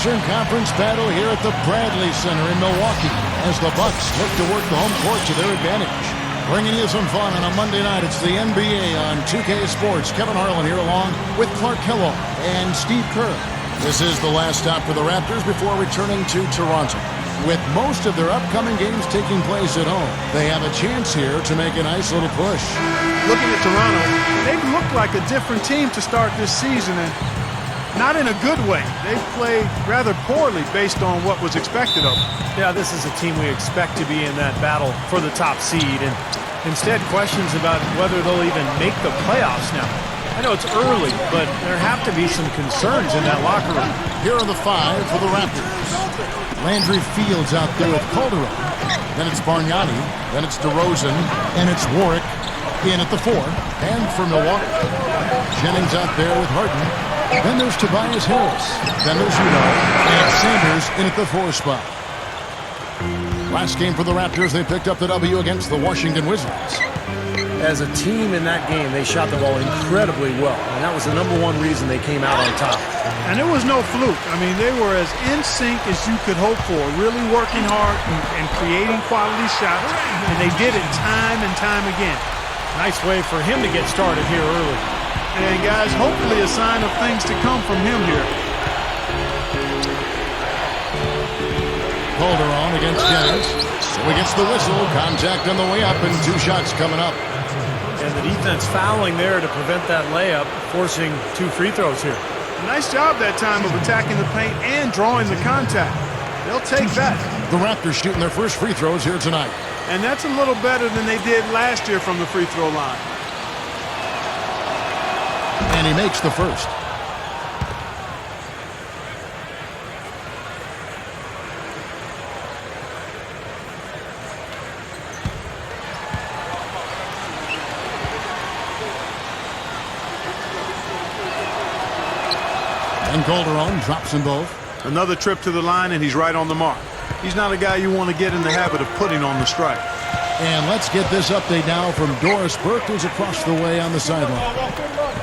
Eastern Conference battle here at the Bradley Center in Milwaukee as the Bucks look to work the home court to their advantage. Bringing you some fun on a Monday night, it's the NBA on 2K Sports. Kevin Harlan here along with Clark Kellogg and Steve Kerr. This is the last stop for the Raptors before returning to Toronto. With most of their upcoming games taking place at home, they have a chance here to make a nice little push. Looking at Toronto, they've looked like a different team to start this season, and not in a good way. They've played rather poorly based on what was expected of them. Yeah, this is a team we expect to be in that battle for the top seed, and instead questions about whether they'll even make the playoffs now. I know it's early, but there have to be some concerns in that locker room. Here are the five for the Raptors. Landry Fields out there with Calderon. Then it's Bargnani. Then it's DeRozan. And it's Warwick in at the 4. And for Milwaukee, Jennings out there with Harden. Then there's Tobias Harris. Then there's and Sanders in at the 4 spot. Last game for the Raptors, they picked up the W against the Washington Wizards. As a team in that game, they shot the ball incredibly well, and that was the #1 reason they came out on top. And it was no fluke. I mean, they were as in sync as you could hope for, really working hard and creating quality shots, and they did it time and time again. Nice way for him to get started here early. And guys, hopefully a sign of things to come from him here. Calderon against Jennings. So he gets the whistle. Contact on the way up, and 2 shots coming up. And the defense fouling there to prevent that layup, forcing 2 free throws here. Nice job that time of attacking the paint and drawing the contact. They'll take that. The Raptors shooting their first free throws here tonight. And that's a little better than they did last year from the free throw line. And he makes the first. And Calderon drops them both. Another trip to the line, and he's right on the mark. He's not a guy you want to get in the habit of putting on the strike. And let's get this update now from Doris Burke, who's across the way on the sideline.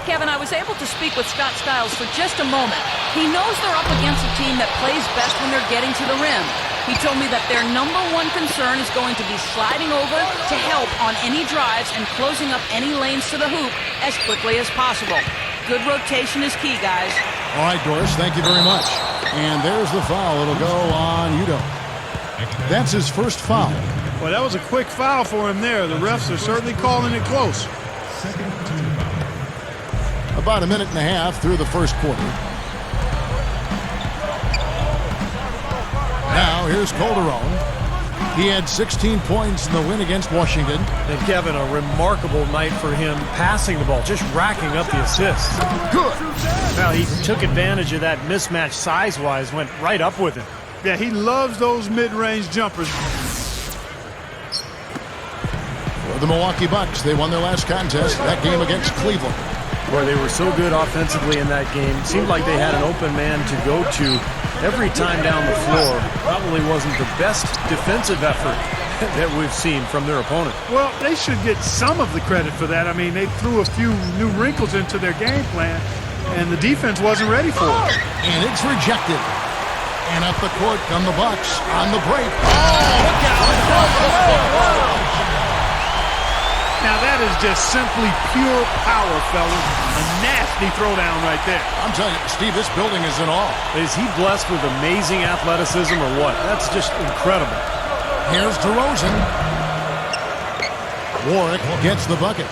Kevin, I was able to speak with Scott Skiles for just a moment. He knows they're up against a team that plays best when they're getting to the rim. He told me that their #1 concern is going to be sliding over to help on any drives and closing up any lanes to the hoop as quickly as possible. Good rotation is key, guys. All right, Doris, thank you very much. And there's the foul. It'll go on Udo. That's his first foul. Well, that was a quick foul for him there. The refs are certainly calling it close. About a minute and a half through the first quarter. Now here's Calderon. He had 16 points in the win against Washington. And Kevin, a remarkable night for him passing the ball, just racking up the assists. Good. Well, he took advantage of that mismatch size-wise, went right up with it. Yeah, he loves those mid-range jumpers. For the Milwaukee Bucks, they won their last contest, that game against Cleveland. Where they were so good offensively in that game. It seemed like they had an open man to go to every time down the floor. Probably wasn't the best defensive effort that we've seen from their opponent. Well, they should get some of the credit for that. I mean, they threw a few new wrinkles into their game plan, and the defense wasn't ready for it. And it's rejected. And up the court come the Bucks on the break. Oh, look out! Now that is just simply pure power, fellas. A nasty throwdown right there. I'm telling you, Steve, this building is in awe. Is he blessed with amazing athleticism or what? That's just incredible. Here's DeRozan. Warwick gets the bucket.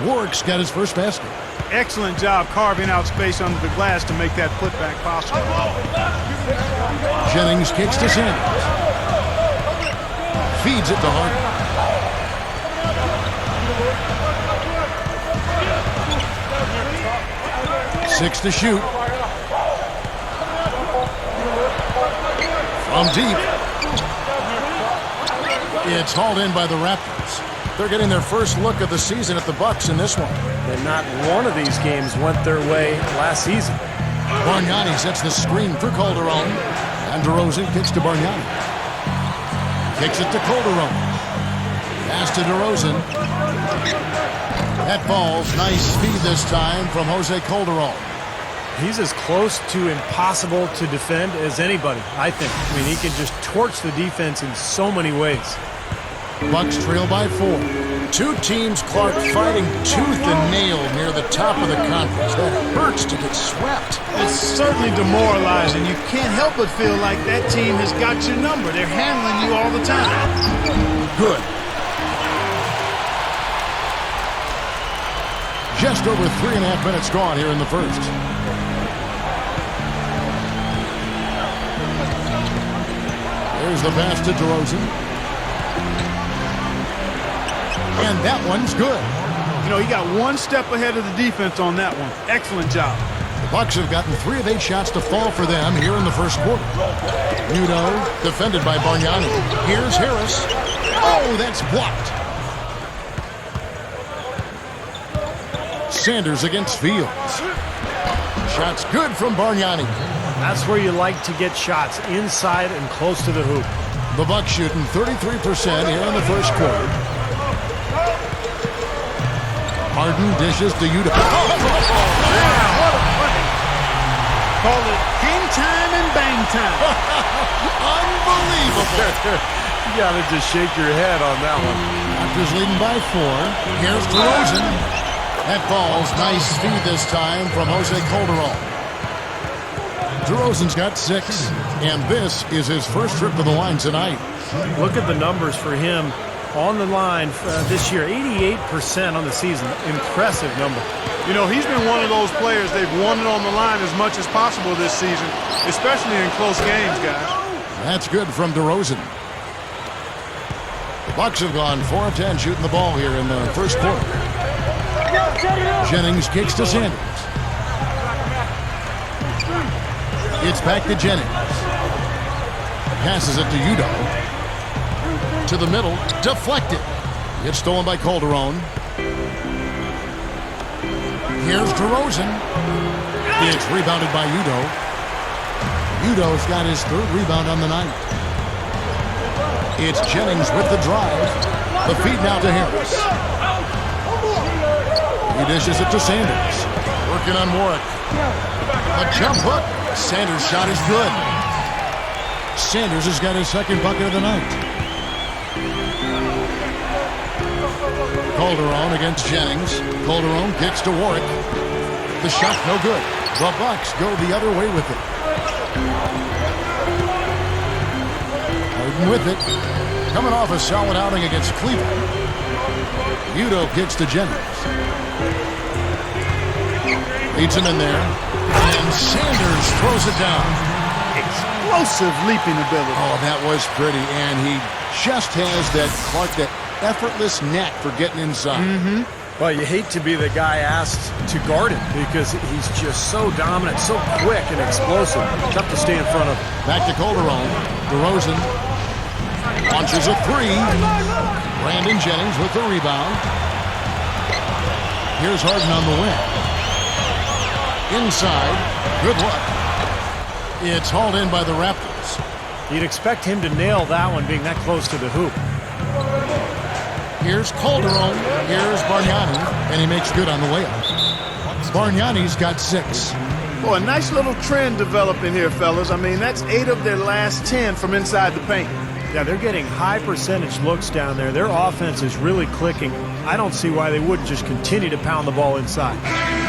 Warwick's got his first basket. Excellent job carving out space under the glass to make that putback possible. Jennings kicks to Sanders. Feeds it to Harden. 6 to shoot. From deep. It's hauled in by the Raptors. They're getting their first look of the season at the Bucks in this one. And not one of these games went their way last season. Bargnani sets the screen for Calderon. And DeRozan kicks to Bargnani. Kicks it to Calderon. Pass to DeRozan. That falls. Nice speed this time from Jose Calderon. He's as close to impossible to defend as anybody, I think. I mean, he can just torch the defense in so many ways. Bucks trail by 4. Two teams, Clark, fighting tooth and nail near the top of the conference. That hurts to get swept. It's certainly demoralizing. You can't help but feel like that team has got your number. They're handling you all the time. Good. Just over 3.5 minutes gone here in the first. There's the pass to DeRozan. And that one's good. You know, he got one step ahead of the defense on that one. Excellent job. The Bucks have gotten 3 of 8 shots to fall for them here in the first quarter. Udo, defended by Bargnani. Here's Harris. Oh, that's blocked. Sanders against Fields. Shot's good from Bargnani. That's where you like to get shots, inside and close to the hoop. The Bucks shooting 33% here in the first quarter. Harden dishes to Udo. What a play. Call it hang time and bang time. Unbelievable. You gotta just shake your head on that one. Raptors leading by 4. Here's DeRozan. That ball's nice feed this time from Jose Calderon. DeRozan's got 6, and this is his first trip to the line tonight. Look at the numbers for him on the line this year. 88% on the season. Impressive number. You know, he's been one of those players they've wanted on the line as much as possible this season, especially in close games, guys. That's good from DeRozan. The Bucks have gone 4 of 10 shooting the ball here in the first quarter. Jennings kicks to Sanders. It's back to Jennings. Passes it to Udo. To the middle. Deflected. It's stolen by Calderon. Here's DeRozan. It's rebounded by Udo. Udo's got his 3rd rebound on the night. It's Jennings with the drive. The feed now to Harris. He dishes it to Sanders. Working on Warwick. A jump hook. Sanders' shot is good. Sanders has got his 2nd bucket of the night. Calderon against Jennings. Calderon kicks to Warwick. The shot no good. The Bucks go the other way with it. Harden with it. Coming off a solid outing against Cleveland. Udo kicks to Jennings. Leads him in there. And Sanders throws it down. Explosive leaping ability. Oh, that was pretty. And he just has that, Clark, that effortless knack for getting inside. Well, you hate to be the guy asked to guard him because he's just so dominant, so quick and explosive. Tough to stay in front of him. Back to Calderon. DeRozan launches a 3. Brandon Jennings with the rebound. Here's Harden on the wing. Inside. Good luck. It's hauled in by the Raptors. You'd expect him to nail that one being that close to the hoop. Here's Calderon. Here's Bargnani. And he makes good on the layup. Bargnani's got 6. Boy, a nice little trend developing here, fellas. I mean, that's 8 of their last 10 from inside the paint. Yeah, they're getting high percentage looks down there. Their offense is really clicking. I don't see why they wouldn't just continue to pound the ball inside.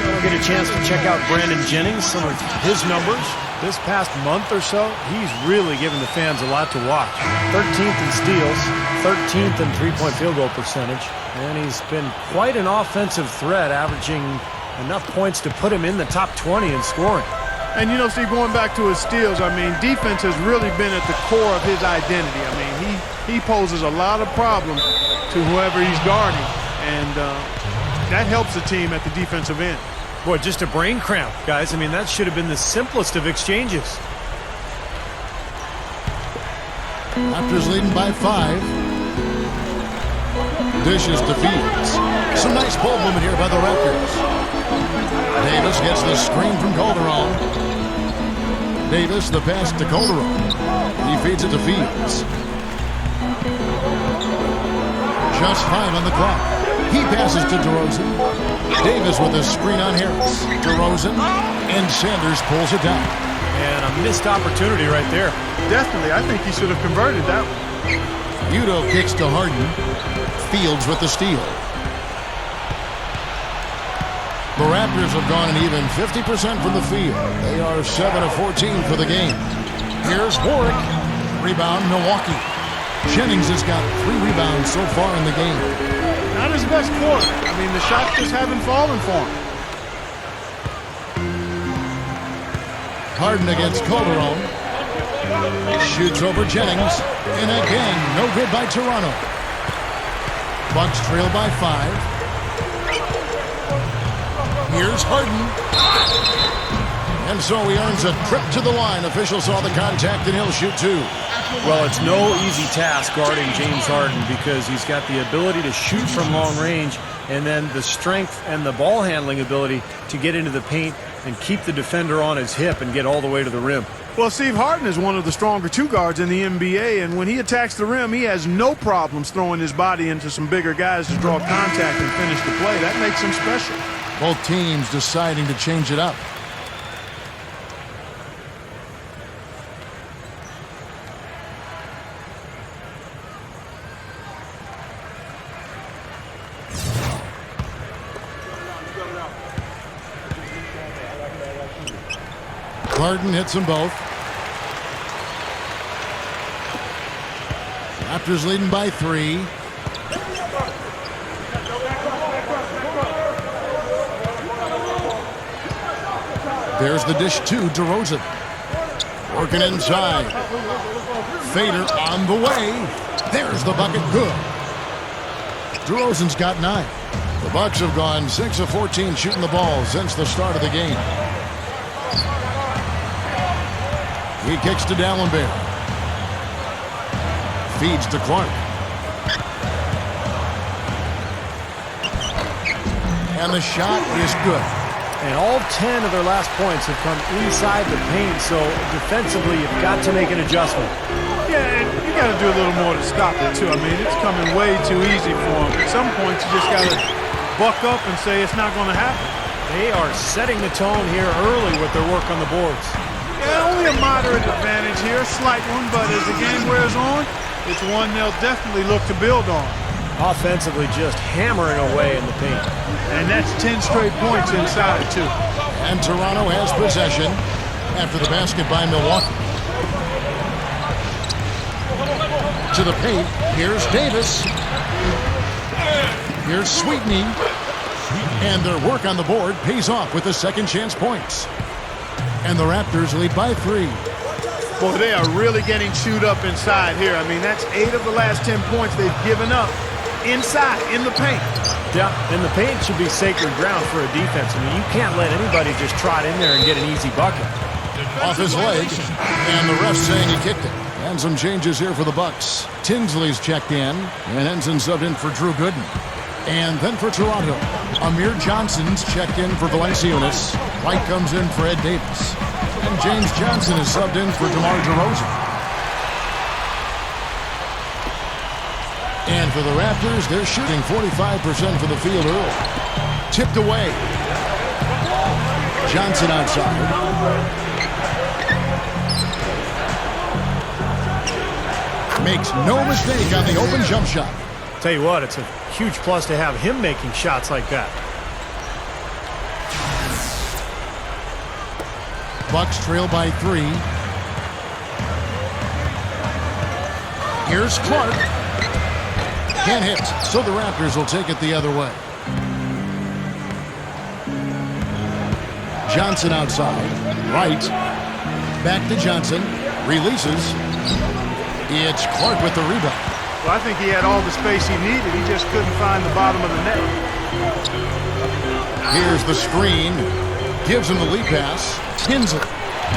We'll get a chance to check out Brandon Jennings, some of his numbers. This past month or so, he's really given the fans a lot to watch. 13th in steals, 13th in three-point field goal percentage, and he's been quite an offensive threat, averaging enough points to put him in the top 20 in scoring. And, you know, Steve, going back to his steals, I mean, defense has really been at the core of his identity. I mean, he poses a lot of problems to whoever he's guarding, and that helps the team at the defensive end. Boy, just a brain cramp, guys. I mean, that should have been the simplest of exchanges. Raptors leading by 5. Dishes to Fields. Some nice ball movement here by the Raptors. Davis gets the screen from Calderon. Davis, the pass to Calderon. He feeds it to Fields. Just 5 on the clock. He passes to DeRozan. Davis with a screen on Harris. DeRozan, and Sanders pulls it down. And a missed opportunity right there. Definitely, I think he should have converted that one. Udo kicks to Harden. Fields with the steal. The Raptors have gone an even 50% from the field. They are 7 of 14 for the game. Here's Warwick. Rebound, Milwaukee. Jennings has got 3 rebounds so far in the game. Not his best quarter. I mean, the shots just haven't fallen for him. Harden against Calderon. Shoots over Jennings. And again, no good by Toronto. Bucks trail by 5. Here's Harden. And so he earns a trip to the line. Official saw the contact, and he'll shoot 2. Well, it's no easy task guarding James Harden because he's got the ability to shoot from long range and then the strength and the ball handling ability to get into the paint and keep the defender on his hip and get all the way to the rim. Well, Steve, Harden is one of the stronger 2 guards in the NBA, and when he attacks the rim, he has no problems throwing his body into some bigger guys to draw contact and finish the play. That makes him special. Both teams deciding to change it up. Harden hits them both. Raptors leading by 3. There's the dish to DeRozan. Working inside. Fader on the way. There's the bucket. Good. DeRozan's got 9. The Bucks have gone 6 of 14 shooting the ball since the start of the game. He kicks to Dallenberg. Feeds to Clark. And the shot is good. And all 10 of their last points have come inside the paint, so defensively you've got to make an adjustment. Yeah, and you got to do a little more to stop it, too. I mean, it's coming way too easy for him. At some point, you just got to buck up and say it's not going to happen. They are setting the tone here early with their work on the boards. Yeah, only a moderate advantage here, a slight one, but as the game wears on, it's one they'll definitely look to build on. Offensively, just hammering away in the paint. And that's 10 straight points inside, too. And Toronto has possession after the basket by Milwaukee. To the paint, here's Davis. Here's Sweetney. And their work on the board pays off with the second chance points. And the Raptors lead by 3. Boy, they are really getting chewed up inside here. I mean, that's 8 of the last 10 points they've given up inside, in the paint. Yeah, and the paint should be sacred ground for a defense. I mean, you can't let anybody just trot in there and get an easy bucket. Off his leg, and the ref saying he kicked it. And some changes here for the Bucks. Tinsley's checked in, and Henson subbed in for Drew Gooden. And then for Toronto, Amir Johnson's checked in for Valanciunas. White comes in for Ed Davis. And James Johnson is subbed in for DeMar DeRozan. And for the Raptors, they're shooting 45% from the field early. Tipped away. Johnson outside. Makes no mistake on the open jump shot. Tell you what, it's a huge plus to have him making shots like that. Bucks trail by 3. Here's Clark. Can't hit, so the Raptors will take it the other way. Johnson outside. Right. Back to Johnson. Releases. It's Clark with the rebound. Well, I think he had all the space he needed. He just couldn't find the bottom of the net. Here's the screen. Gives him the lead pass. Tinsley.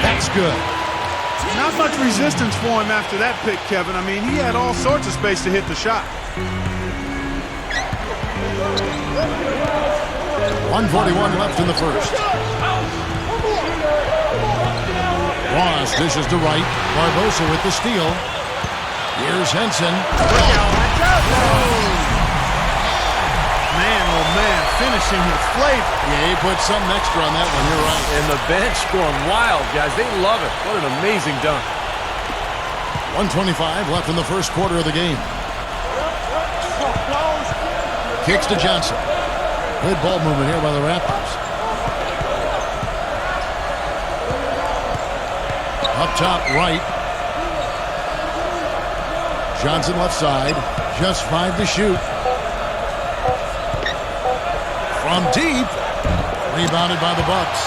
That's good. Not much resistance for him after that pick, Kevin. I mean, he had all sorts of space to hit the shot. 1:41 left in the first. Ross dishes to right. Barbosa with the steal. Here's Henson. finishing with flavor. Yeah, he put something extra on that one. You're right. And the bench going wild, guys. They love it. What an amazing dunk. 1:25 left in the first quarter of the game. Kicks to Johnson. Good ball movement here by the Raptors. Up top right. Johnson left side. Just 5 to shoot. From deep. Rebounded by the Bucks.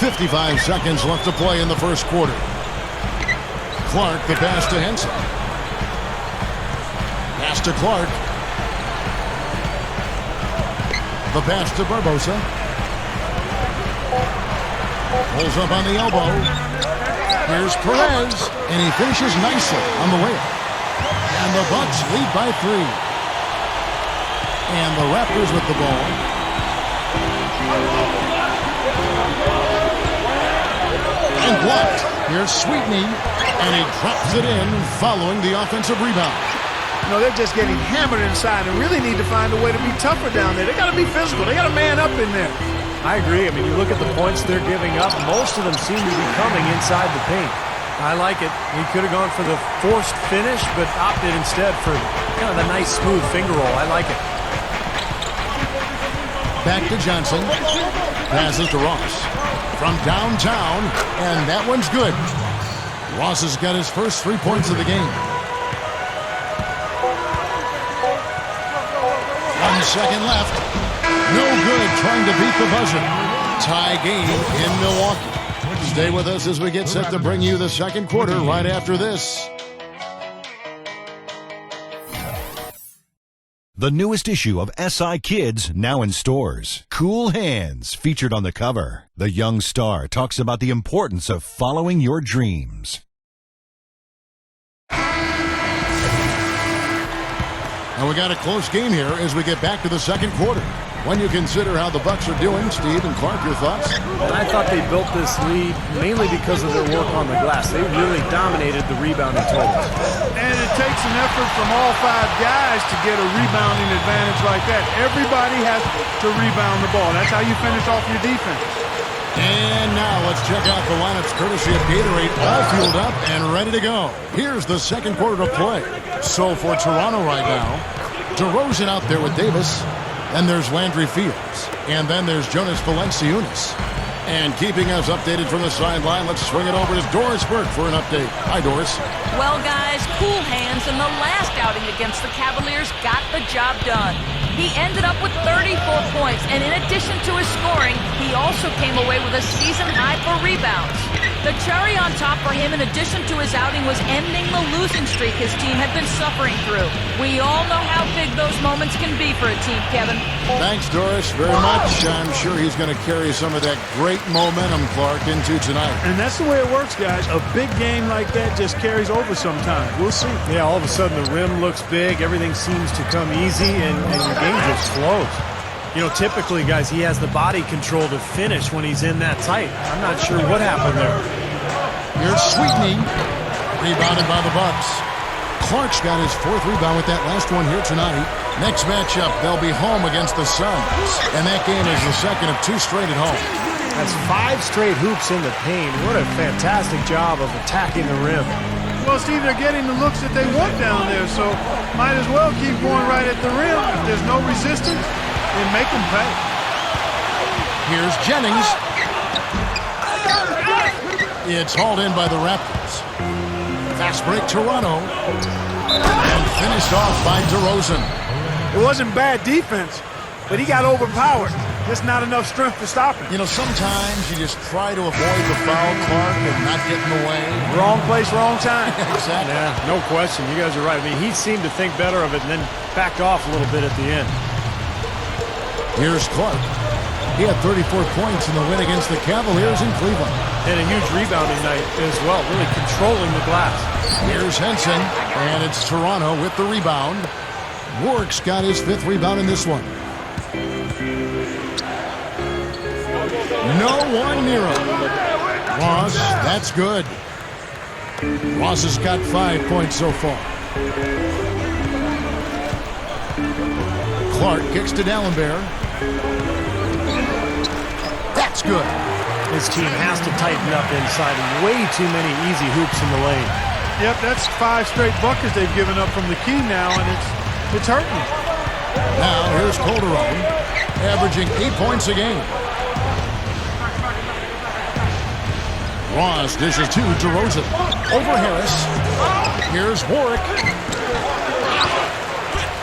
55 seconds left to play in the first quarter. Clark, the pass to Henson. Pass to Clark. The pass to Barbosa. Pulls up on the elbow. Here's Perez, and he finishes nicely on the layup. And the Bucks lead by 3. And the Raptors with the ball. And blocked. Here's Sweetney, and he drops it in following the offensive rebound. You know, they're just getting hammered inside and really need to find a way to be tougher down there. They got to be physical. They got to man up in there. I agree. I mean, you look at the points they're giving up. Most of them seem to be coming inside the paint. I like it. He could have gone for the forced finish, but opted instead for kind of a nice, smooth finger roll. I like it. Back to Johnson. Passes to Ross. From downtown, and that one's good. Ross has got his first 3 points of the game. 1 second left. No good trying to beat the buzzer. Tie game in Milwaukee. Stay with us as we get set to bring you the second quarter right after this. The newest issue of SI Kids now in stores. Cool Hands, featured on the cover. The young star talks about the importance of following your dreams. And we got a close game here as we get back to the second quarter. When you consider how the Bucks are doing, Steve and Clark, your thoughts? And I thought they built this lead mainly because of their work on the glass. They really dominated the rebounding totals. And it takes an effort from all 5 guys to get a rebounding advantage like that. Everybody has to rebound the ball. That's how you finish off your defense. And now let's check out the lineups courtesy of Gatorade, all fueled up and ready to go. Here's the second quarter to play. So for Toronto right now, DeRozan out there with Davis. Then there's Landry Fields. And then there's Jonas Valanciunas. And keeping us updated from the sideline, let's swing it over to Doris Burke for an update. Hi, Doris. Well, guys, Cool Hands in the last outing against the Cavaliers got the job done. He ended up with 34 points, and in addition to his scoring, he also came away with a season high for rebounds. The cherry on top for him, in addition to his outing, was ending the losing streak his team had been suffering through. We all know how big those moments can be for a team, Kevin. Thanks, Doris, very much. I'm sure he's going to carry some of that great momentum, Clark, into tonight. And that's the way it works, guys. A big game like that just carries over sometimes. We'll see. Yeah, all of a sudden the rim looks big. Everything seems to come easy, and your game just flows. You know, typically, guys, he has the body control to finish when he's in that tight. I'm not sure what happened there. Here's Sweetney, rebounded by the Bucks. Clark's got his 4th rebound with that last one here tonight. Next matchup, they'll be home against the Suns. And that game is the second of 2 straight at home. That's 5 straight hoops in the paint. What a fantastic job of attacking the rim. Well, Steve, they're getting the looks that they want down there, so might as well keep going right at the rim. If there's no resistance, then make them pay. Here's Jennings. It's hauled in by the Raptors. Fast break, Toronto. And finished off by DeRozan. It wasn't bad defense, but he got overpowered. Just not enough strength to stop him. You know, sometimes you just try to avoid the foul, Clark, and not get in the way. Wrong place, wrong time. Exactly. Yeah, no question. You guys are right. I mean, he seemed to think better of it and then backed off a little bit at the end. Here's Clark. He had 34 points in the win against the Cavaliers in Cleveland. And a huge rebounding night as well, really controlling the glass. Here's Henson, and it's Toronto with the rebound. Warwick's got his 5th rebound in this one. No one near him. Ross, that's good. Ross has got 5 points so far. Clark kicks to D'Alembert. That's good. His team has to tighten up inside. Way too many easy hoops in the lane. Yep, that's 5 straight buckets they've given up from the key now, and it's hurting. Now here's Calderon, averaging 8 points a game. Ross dishes to DeRozan. Over Harris. Here's Warwick.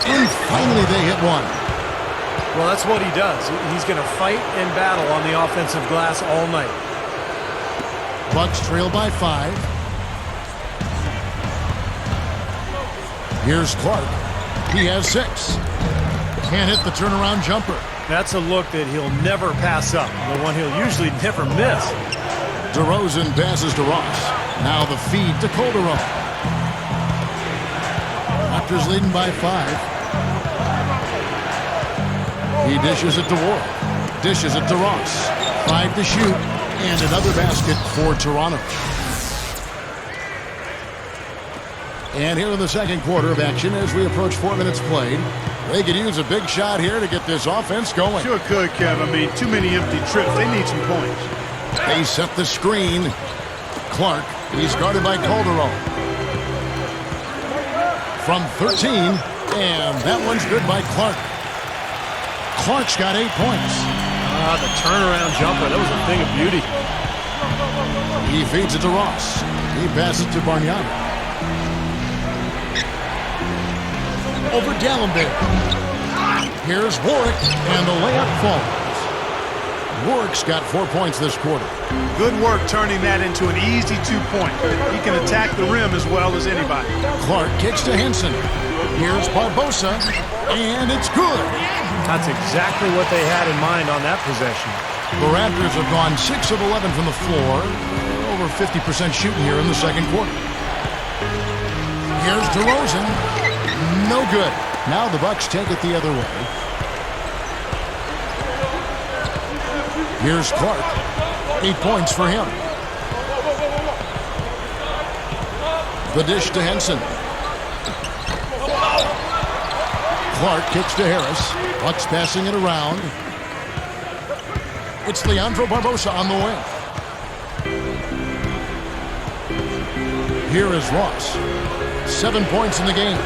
And finally they hit one. Well, that's what he does. He's going to fight and battle on the offensive glass all night. Bucks trail by 5. Here's Clark. He has 6. Can't hit the turnaround jumper. That's a look that he'll never pass up. The one he'll usually never miss. DeRozan passes to Ross. Now the feed to Calderon. Raptors leading by 5. He dishes it to Warwick. Dishes it to Ross. 5 to shoot. And another basket for Toronto. And here in the second quarter of action as we approach 4 minutes played. They could use a big shot here to get this offense going. Sure could, Kev. I mean, too many empty trips. They need some points. They set the screen. Clark, he's guarded by Calderon. From 13, and that one's good by Clark. Clark's got 8 points. The turnaround jumper, that was a thing of beauty. He feeds it to Ross. He passes to Bargnani. Over D'Alembert. Here's Warwick, and the layup falls. Warwick's got 4 points this quarter. Good work turning that into an easy 2-point. He can attack the rim as well as anybody. Clark kicks to Henson. Here's Barbosa, and it's good. That's exactly what they had in mind on that possession. The Raptors have gone 6 of 11 from the floor. Over 50% shooting here in the second quarter. Here's DeRozan. No good. Now the Bucks take it the other way. Here's Clark. 8 points for him. The dish to Henson. Clark kicks to Harris. Bucks passing it around. It's Leandro Barbosa on the wing. Here is Ross. 7 points in the game.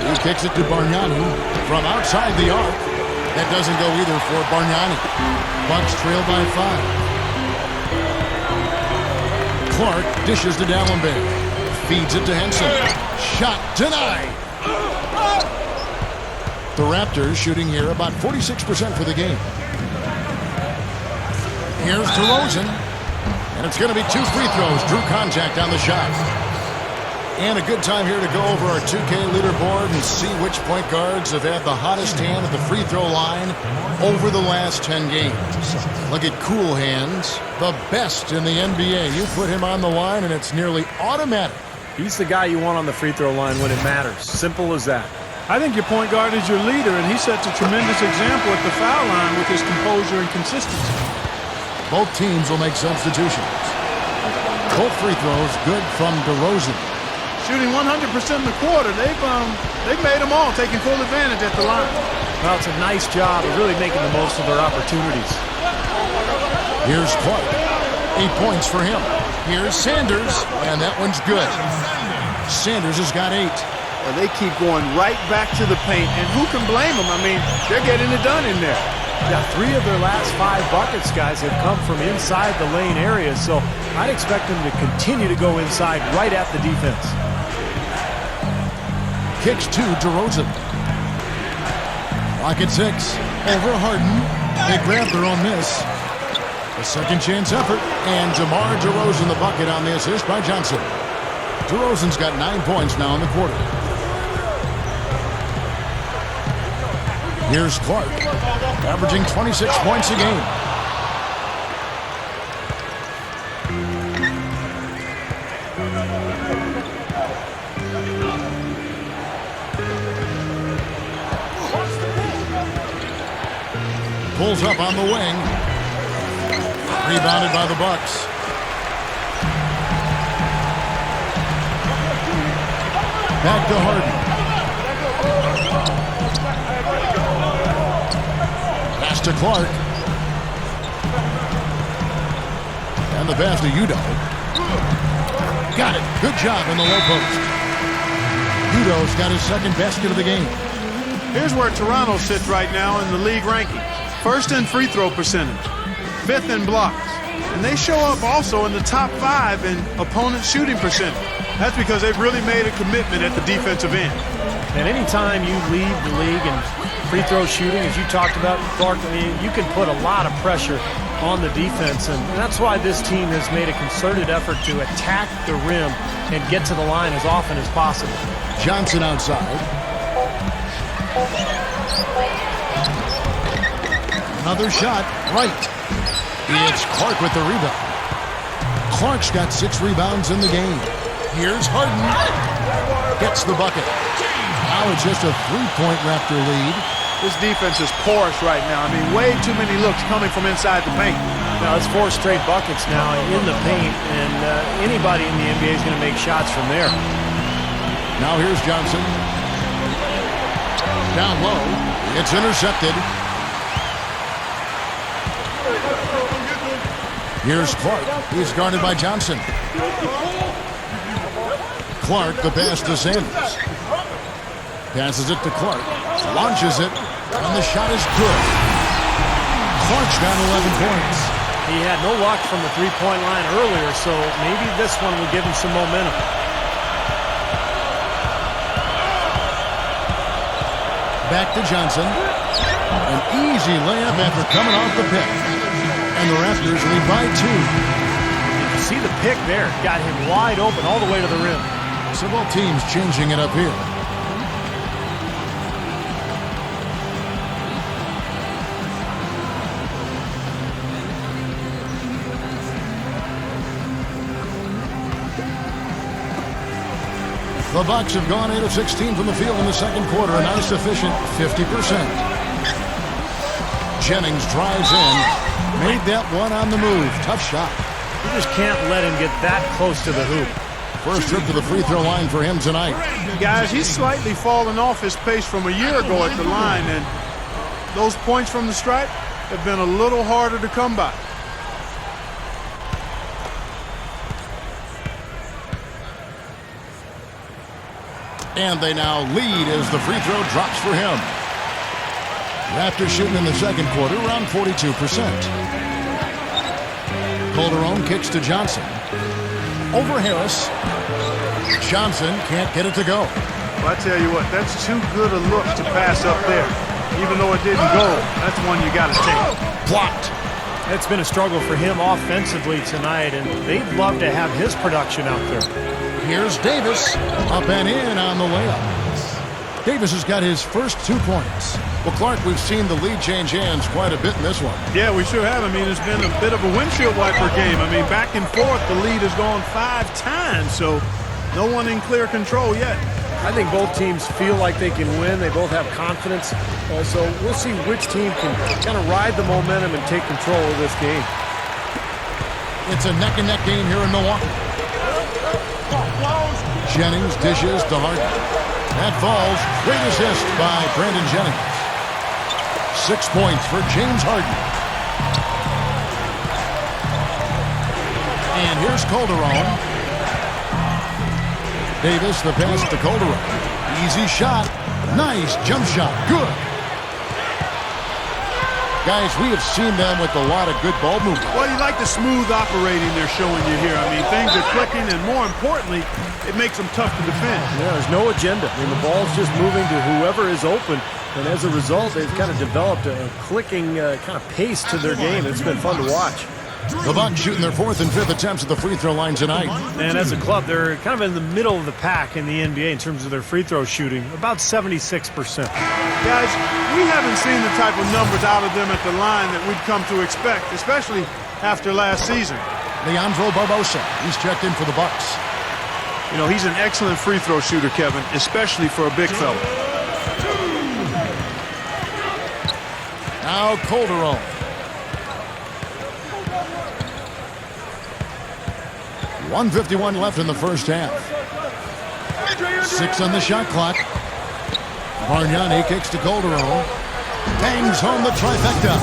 He kicks it to Bargnani from outside the arc. That doesn't go either for Bargnani. Bucks trail by 5. Clark dishes to D'Alembert. Feeds it to Henson. Shot denied. The Raptors shooting here about 46% for the game. Here's DeRozan. And it's going to be 2 free throws. Drew contact on the shot. And a good time here to go over our 2K leaderboard and see which point guards have had the hottest hand at the free throw line over the last 10 games. Look at Cool Hands, the best in the NBA. You put him on the line and it's nearly automatic. He's the guy you want on the free throw line when it matters. Simple as that. I think your point guard is your leader, and he sets a tremendous example at the foul line with his composure and consistency. Both teams will make substitutions. Both free throws good from DeRozan. Shooting 100% in the quarter. They've made them all, taking full advantage at the line. Well, it's a nice job of really making the most of their opportunities. Here's Clark. 8 points for him. Here's Sanders, and that one's good. Sanders has got 8. And they keep going right back to the paint, and who can blame them? I mean, they're getting it done in there. Yeah, 3 of their last 5 buckets, guys, have come from inside the lane area, so I'd expect them to continue to go inside right at the defense. Kicks to DeRozan. Clock at 6. Over Harden. They grab their own miss. A second chance effort. And DeMar DeRozan the bucket on the assist by Johnson. DeRozan's got 9 points now in the quarter. Here's Clark, averaging 26 points a game. Pulls up on the wing. Rebounded by the Bucks. Back to Harden. Pass to Clark. And the pass to Udo. Got it. Good job in the low post. Udo's got his second basket of the game. Here's where Toronto sits right now in the league ranking. First in free throw percentage, fifth in blocks, and they show up also in the top 5 in opponent shooting percentage. That's because they've really made a commitment at the defensive end. And anytime you lead the league in free throw shooting, as you talked about, Clark, I mean, you can put a lot of pressure on the defense, and that's why this team has made a concerted effort to attack the rim and get to the line as often as possible. Johnson outside. Another shot, right. It's Clark with the rebound. Clark's got 6 rebounds in the game. Here's Harden. Gets the bucket. Now it's just a 3-point Raptor lead. This defense is porous right now. I mean, way too many looks coming from inside the paint. Now, it's 4 straight buckets now in the paint, and anybody in the NBA is going to make shots from there. Now here's Johnson. Down low. It's intercepted. Here's Clark. He's guarded by Johnson. Clark, the pass to Sanders. Passes it to Clark. Launches it. And the shot is good. Clark's got 11 points. He had no luck from the three-point line earlier, so maybe this one will give him some momentum. Back to Johnson. An easy layup after coming off the pick. And the Raptors lead by 2. You see the pick there. Got him wide open all the way to the rim. So both teams changing it up here. The Bucks have gone 8 of 16 from the field in the second quarter, a nice efficient 50%. Jennings drives in, made that one on the move. Tough shot. You just can't let him get that close to the hoop. First trip to the free throw line for him tonight. Guys, he's slightly fallen off his pace from a year ago at the line, and those points from the stripe have been a little harder to come by. And they now lead as the free throw drops for him. Raptors shooting in the second quarter around 42%. Calderon kicks to Johnson. Over Harris. Johnson can't get it to go. Well, I tell you what, that's too good a look to pass up there. Even though it didn't go, that's one you got to take. Blocked. It's been a struggle for him offensively tonight, and they'd love to have his production out there. Here's Davis, up and in on the layup. Davis has got his first 2 points. Well, Clark, we've seen the lead change hands quite a bit in this one. Yeah, we sure have. I mean, it's been a bit of a windshield wiper game. I mean, back and forth, the lead has gone 5 times, so no one in clear control yet. I think both teams feel like they can win. They both have confidence. So we'll see which team can kind of ride the momentum and take control of this game. It's a neck-and-neck game here in Milwaukee. Jennings dishes to Harden. That falls. Great assist by Brandon Jennings. 6 points for James Harden. And here's Calderon. Davis, the pass to Calderon. Easy shot. Nice jump shot. Good. Guys, we have seen them with a lot of good ball movement. Well, you like the smooth operating they're showing you here. I mean, things are clicking, and more importantly, it makes them tough to defend. Yeah, there's no agenda. I mean, the ball's just moving to whoever is open, and as a result, they've kind of developed a clicking kind of pace to their game. It's been fun to watch. The Bucks shooting their 4th and 5th attempts at the free throw line tonight. And as a club, they're kind of in the middle of the pack in the NBA in terms of their free throw shooting, about 76%. Guys, we haven't seen the type of numbers out of them at the line that we'd come to expect, especially after last season. Leandro Barbosa, he's checked in for the Bucks. You know, he's an excellent free throw shooter, Kevin, especially for a big fella. Now Calderon. .151 left in the first half. 6 on the shot clock. Bargnani kicks to Calderon. Bangs home the trifecta.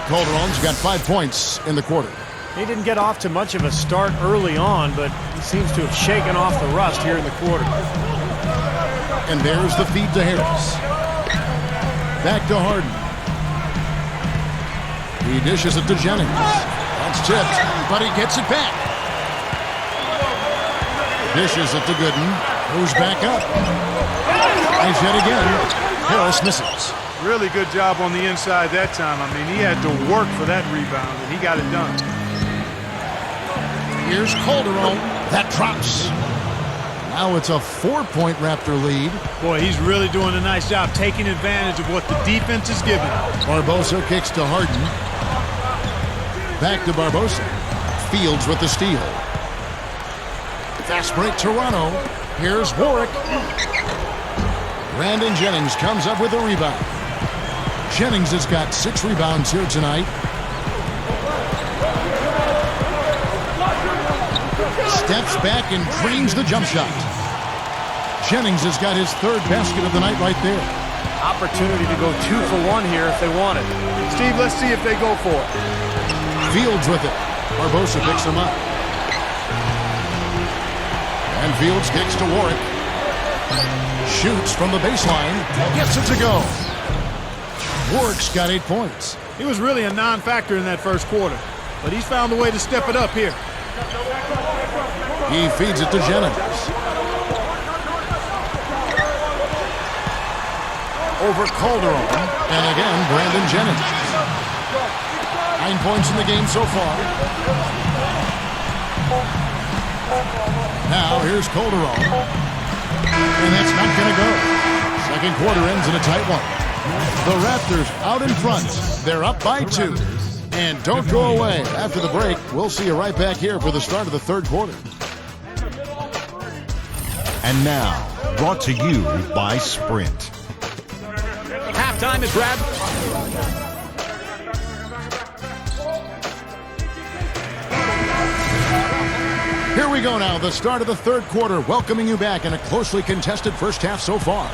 Calderon's got 5 points in the quarter. He didn't get off to much of a start early on, but he seems to have shaken off the rust here in the quarter. And there's the feed to Harris. Back to Harden. He dishes it to Jennings. That's tipped, but he gets it back. Dishes it to Gooden. Moves back up. Tries yet again. Harris misses. Really good job on the inside that time. I mean, he had to work for that rebound, and he got it done. Here's Calderon. That drops. Now it's a 4-point Raptor lead. Boy, he's really doing a nice job taking advantage of what the defense is giving. Barbosa kicks to Harden. Back to Barbosa. Fields with the steal. Fast break Toronto. Here's Warwick. Brandon Jennings comes up with a rebound. Jennings has got 6 rebounds here tonight. Steps back and drains the jump shot. Jennings has got his 3rd basket of the night right there. Opportunity to go 2 for 1 here if they want it. Steve, let's see if they go for it. Fields with it. Barbosa picks him up. And Fields kicks to Warwick. Shoots from the baseline. Gets it to go. Warwick's got 8 points. He was really a non-factor in that first quarter, but he's found a way to step it up here. He feeds it to Jennings. Over Calderon. And again, Brandon Jennings. 9 points in the game so far. Now here's Calderon. And that's not going to go. Second quarter ends in a tight one. The Raptors out in front. They're up by 2. And don't go away. After the break, we'll see you right back here for the start of the 3rd quarter. And now, brought to you by Sprint. Halftime is Brad. Here we go now, the start of the 3rd quarter, welcoming you back in a closely contested first half so far.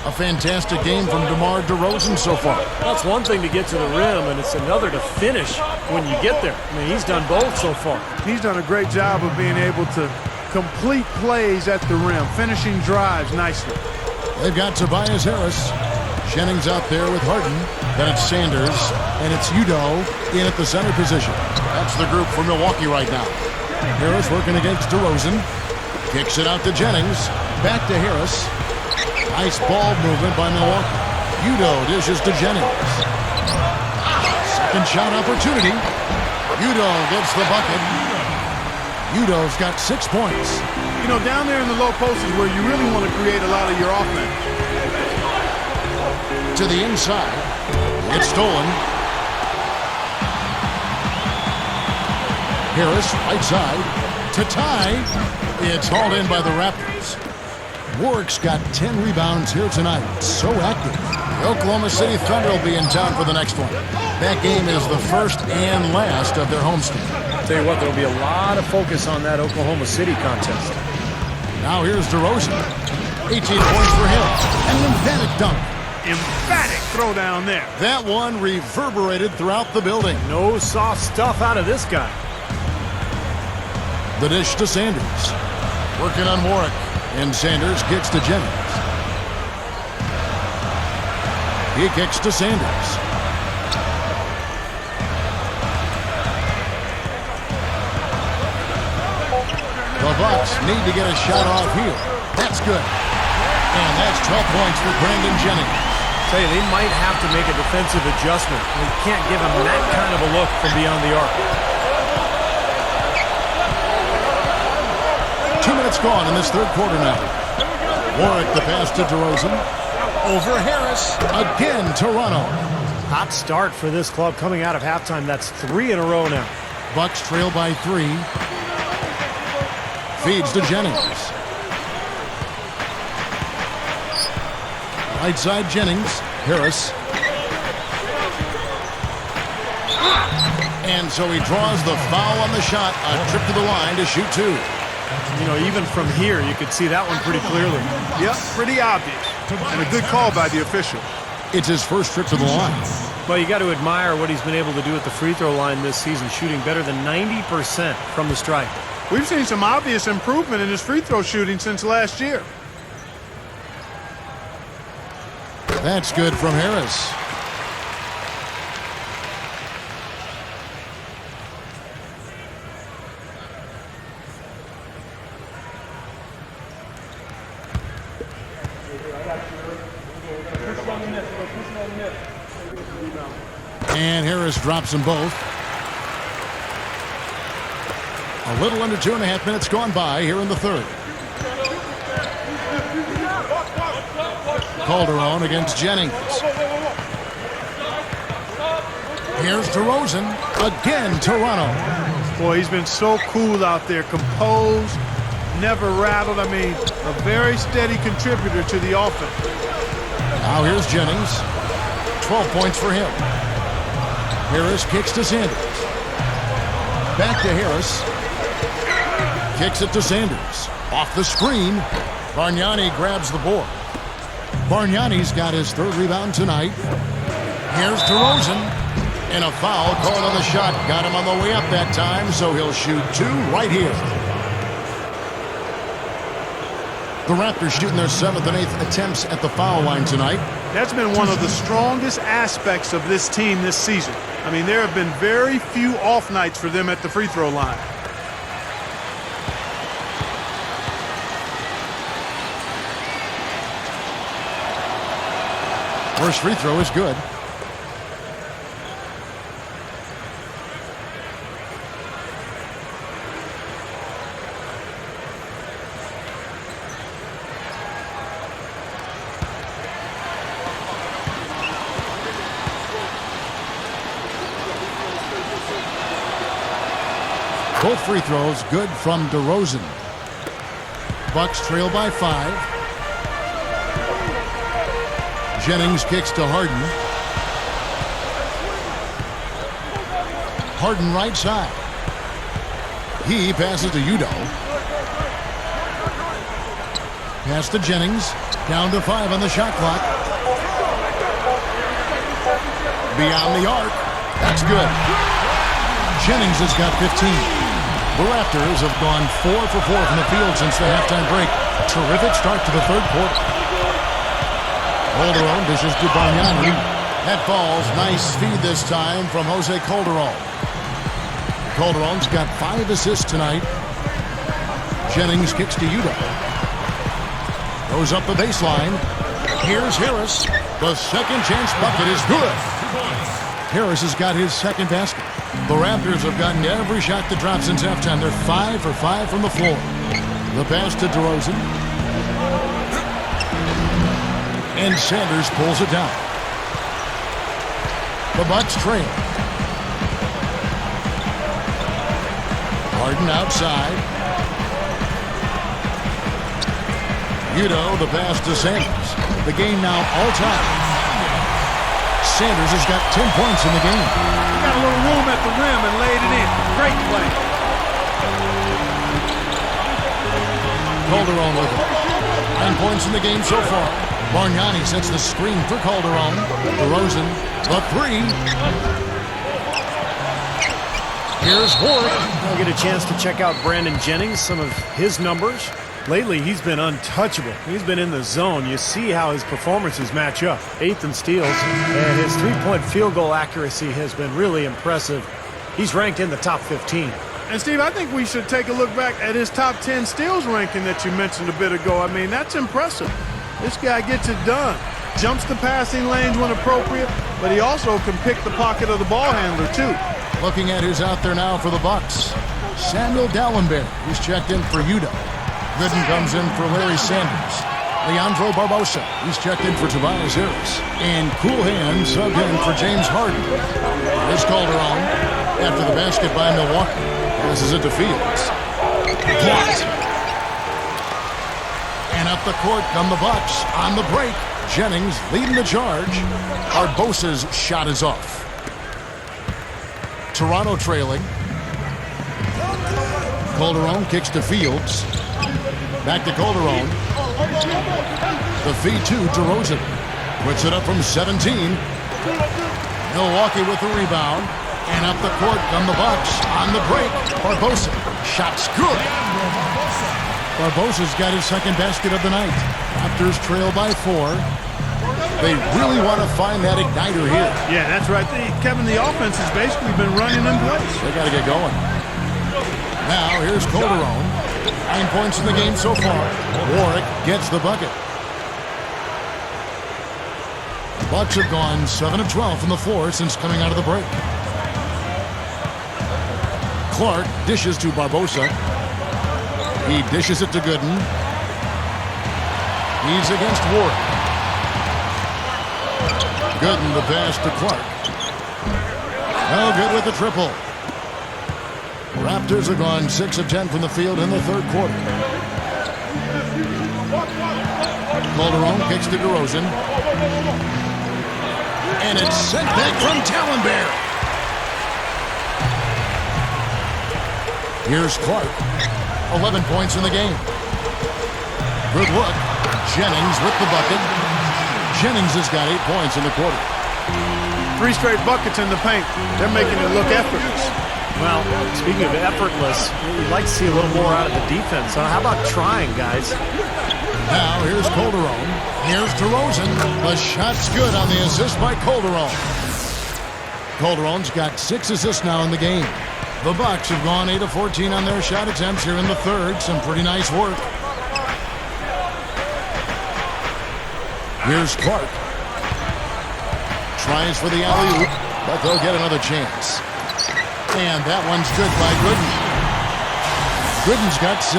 A fantastic game from DeMar DeRozan so far. Well, it's one thing to get to the rim, and it's another to finish when you get there. I mean, he's done both so far. He's done a great job of being able to complete plays at the rim, finishing drives nicely. They've got Tobias Harris. Jennings out there with Harden. Then it's Sanders, and it's Udo in at the center position. That's the group for Milwaukee right now. Harris working against DeRozan. Kicks it out to Jennings. Back to Harris. Nice ball movement by Milwaukee. Udo dishes to Jennings. Second shot opportunity. Udo gets the bucket. Udo's got 6 points. You know, down there in the low post is where you really want to create a lot of your offense. To the inside. It's stolen. Harris, right side. To tie. It's hauled in by the Raptors. Warwick's got 10 rebounds here tonight. So active. The Oklahoma City Thunder will be in town for the next one. That game is the first and last of their homestand. Tell you what, there'll be a lot of focus on that Oklahoma City contest. Now here's DeRozan. 18 points for him. An emphatic dunk. Emphatic throwdown there. That one reverberated throughout the building. No soft stuff out of this guy. The dish to Sanders. Working on Warwick. And Sanders kicks to Jennings. He kicks to Sanders. The Bucks need to get a shot off here. That's good. And that's 12 points for Brandon Jennings. Tell you, they might have to make a defensive adjustment. You can't give him that kind of a look from beyond the arc. 2 minutes gone in this 3rd quarter now. Warwick the pass to DeRozan. Over Harris. Again, Toronto. Hot start for this club coming out of halftime. That's 3 in a row now. Bucks trail by 3. Feeds to Jennings. Right side Jennings. Harris. And so he draws the foul on the shot. A trip to the line to shoot 2. You know, even from here, you could see that one pretty clearly. Yep, pretty obvious. And a good call by the official. It's his first trip to the line. Well, you got to admire what he's been able to do at the free throw line this season, shooting better than 90% from the stripe. We've seen some obvious improvement in his free throw shooting since last year. That's good from Harris. And Harris drops them both. A little under 2.5 minutes gone by here in the third. Calderon against Jennings. Here's DeRozan. Again, Toronto. Boy, he's been so cool out there. Composed, never rattled. I mean, a very steady contributor to the offense. Now here's Jennings. 12 points for him. Harris kicks to Sanders. Back to Harris. Kicks it to Sanders. Off the screen. Bargnani grabs the board. Bargnani's got his third rebound tonight. Here's DeRozan. And a foul called on the shot. Got him on the way up that time, so he'll shoot 2 right here. The Raptors shooting their 7th and 8th attempts at the foul line tonight. That's been one of the strongest aspects of this team this season. I mean, there have been very few off nights for them at the free throw line. First free throw is good. Both free throws good from DeRozan. Bucks trail by 5. Jennings kicks to Harden. Harden right side. He passes to Udo. Pass to Jennings. Down to 5 on the shot clock. Beyond the arc. That's good. Jennings has got 15. The Raptors have gone 4 for 4 from the field since the halftime break. Terrific start to the third quarter. Calderon dishes to Bargnani. That falls. Nice feed this time from Jose Calderon. Calderon's got 5 assists tonight. Jennings kicks to Udo. Goes up the baseline. Here's Harris. The second chance bucket is good. Harris has got his second basket. The Raptors have gotten every shot that dropped since halftime. They're 5 for 5 from the floor. The pass to DeRozan. And Sanders pulls it down. The Bucks trail. Harden outside. Udo, the pass to Sanders. The game now all-time. Sanders has got 10 points in the game. Got a little room at the rim and laid it in. Great play. Calderon with it. 9 points in the game so far. Bargnani sets the screen for Calderon. DeRozan, the 3. Here's Warwick. I'll get a chance to check out Brandon Jennings, some of his numbers. Lately, he's been untouchable. He's been in the zone. You see how his performances match up. 8th in steals, and his three-point field goal accuracy has been really impressive. He's ranked in the top 15. And, Steve, I think we should take a look back at his top 10 steals ranking that you mentioned a bit ago. I mean, that's impressive. This guy gets it done. Jumps the passing lanes when appropriate, but he also can pick the pocket of the ball handler, too. Looking at who's out there now for the Bucks. Samuel Dallenberg, who's checked in for Udo. Gooden comes in for Larry Sanders. Leandro Barbosa, he's checked in for Tobias Harris. And Cool Hands subbed in for James Harden. Here's Calderon after the basket by Milwaukee. Passes it to Fields. Blocked. And up the court come the Bucks on the break. Jennings leading the charge. Barbosa's shot is off. Toronto trailing. Calderon kicks to Fields. Back to Calderon. The feed to DeRozan. Puts it up from 17. Milwaukee with the rebound. And up the court come the Bucks. On the break, Barbosa. Shot's good. Barbosa's got his second basket of the night. Raptors trail by 4. They really want to find that igniter here. Yeah, that's right. Kevin, the offense has basically been running in place. They got to get going. Now, here's Calderon. 9 points in the game so far. Warwick gets the bucket. Bucks have gone 7 of 12 from the floor since coming out of the break. Clark dishes to Barbosa. He dishes it to Gooden. He's against Warwick. Gooden the pass to Clark. No good with the triple. Raptors have gone 6 of 10 from the field in the third quarter. Calderon kicks to DeRozan. And it's sent back from Talonbear. Here's Clark. 11 points in the game. Good look. Jennings with the bucket. Jennings has got 8 points in the quarter. 3 straight buckets in the paint. They're making it look effortless. Well, speaking of effortless, we'd like to see a little more out of the defense. How about trying, guys? Now here's Calderon. Here's DeRozan. The shot's good on the assist by Calderon. Calderon's got 6 assists now in the game. The Bucks have gone 8 of 14 on their shot attempts here in the third. Some pretty nice work. Here's Clark. Tries for the alley-oop, but they'll get another chance. And that one's good by Gooden. Gooden's got 6.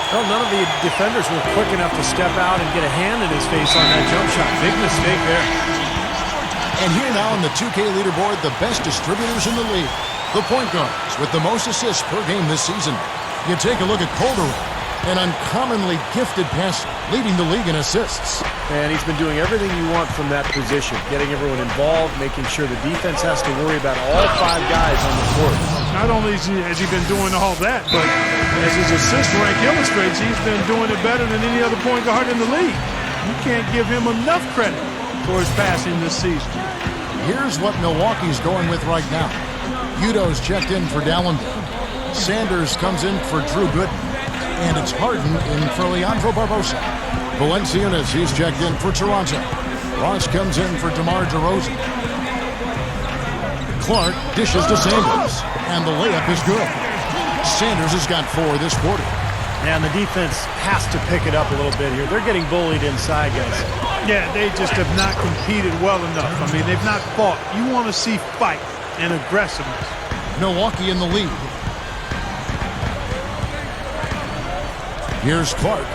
Well, none of the defenders were quick enough to step out and get a hand in his face on that jump shot. Big mistake there. And here now on the 2K leaderboard, the best distributors in the league. The point guards with the most assists per game this season. You take a look at Calderon, an uncommonly gifted passer, leading the league in assists. And he's been doing everything you want from that position, getting everyone involved, making sure the defense has to worry about all 5 guys on the court. Not only has he been doing all that, but as his assist rank illustrates, he's been doing it better than any other point guard in the league. You can't give him enough credit for his passing this season. Here's what Milwaukee's going with right now. Udo's checked in for Dallenberg. Sanders comes in for Drew Gooden. And it's Harden in for Leandro Barbosa. Valenciunas, he's checked in for Toronto. Ross comes in for DeMar DeRozan. Clark dishes to Sanders. And the layup is good. Sanders has got 4 this quarter. And the defense has to pick it up a little bit here. They're getting bullied inside, guys. Yeah, they just have not competed well enough. I mean, they've not fought. You want to see fight and aggressiveness. Milwaukee in the lead. Here's Clark.